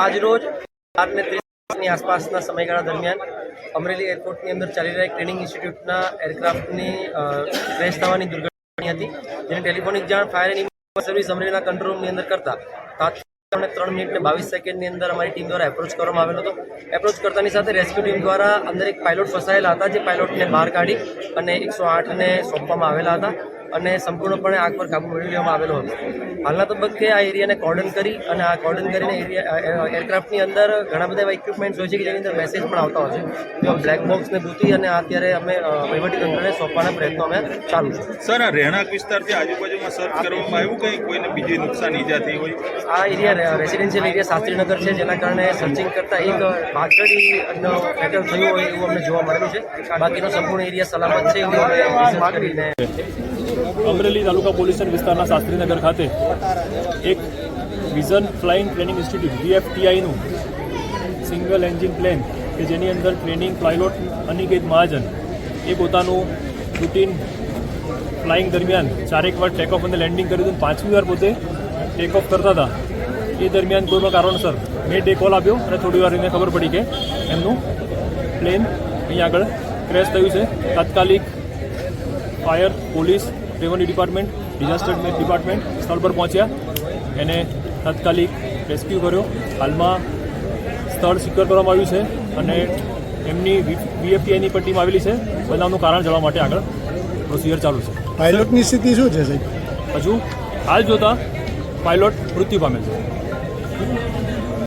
આજરોજ 8:30ની આસપાસના સમયગાળા દરમિયાન અમરેલી એરપોર્ટની અંદર ચાલી રહેલી ટ્રેનિંગ ઇન્સ્ટિટ્યૂટના એરક્રાફ્ટની ક્રેશ થવાની દુર્ઘટના હતી, જેની ટેલિફોનિક જાણ ફાયર એન્ડ ઇમરજન્સી સર્વિસ અમરેલીના કંટ્રોલ રૂમની અંદર કરતા તાત્કાલિક 3 મિનિટ ને 22 સેકન્ડની અંદર અમારી ટીમ દ્વારા એપ્રોચ કરવામાં આવેલો હતો. એપ્રોચ કરતાની સાથે રેસ્ક્યુ ટીમ દ્વારા અંદર એક પાયલોટ ફસાયેલા હતા, જે પાયલોટને બહાર કાઢી અને 108ને સોંપવામાં આવેલા હતા અને સંપૂર્ણપણે આગ પર કાબુ મેળવી લેવામાં આવેલો હતો. હાલના તબક્કે આ એરિયાને કોર્ડન કરી અને આ કોર્ડન કરીને એરક્રાફ્ટની અંદર ઘણા બધા એવા ઇક્વિપમેન્ટ્સ હોય છે કે જેની અંદર મેસેજ પણ આવતા હોય છે. જેવા બ્લેક બોક્સને ભૂતી અને અત્યારે અમે વહીવટીતંત્રને સોંપવાના પ્રયત્નો અમે ચાલુ છે. સર, આ રહેણાંક વિસ્તારથી આજુબાજુમાં સર્ચ કરવામાં આવ્યું કંઈ કોઈને બીજી નુકસાન ઈજા થઈ હોય? આ એરિયા રેસિડેન્શિયલ એરિયા શાસ્ત્રીનગર છે, જેના કારણે સર્ચિંગ કરતાં એક પાછળનો ફેટલ થયું હોય એવું અમને જોવા મળેલું છે. બાકીનો સંપૂર્ણ એરિયા સલામત છે એવું અમે રિસર્ચ કરીને. અમરેલી તાલુકા પોલીસ વિસ્તારના શાસ્ત્રીનગર ખાતે એક વિઝન ફ્લાઇંગ ટ્રેનિંગ ઇન્સ્ટિટ્યૂટ VFTIનું સિંગલ એન્જિન પ્લેન કે જેની અંદર ટ્રેનિંગ પાયલોટ અનિકેત મહાજન એ પોતાનું રૂટીન ફ્લાઇંગ દરમિયાન 4 વાર ટેક ઓફ અને લેન્ડિંગ કર્યું હતું. 5મી વાર પોતે ટેક ઓફ કરતા હતા. એ દરમિયાન કોઈના કારણસર મેં ડે કોલ આપ્યો અને થોડી વાર એને ખબર પડી કે એમનું પ્લેન અહીં આગળ ક્રેશ થયું છે. તાત્કાલિક fire, police, revenue department, disaster department સ્થળ પર પહોંચ્યા, એને તાત્કાલિક રેસ્ક્યુ કર્યો. હાલમાં સ્થળ સિક્યોર કરવામાં આવ્યું છે અને એમની VFTIની પણ ટીમ આવેલી છે. બનાવનું કારણ જાણવા માટે આગળ પ્રોસિજર ચાલુ છે. પાયલોટની સ્થિતિ શું છે સાહેબ? હજુ હાલ જોતા પાયલોટ મૃત્યુ પામેલ છે.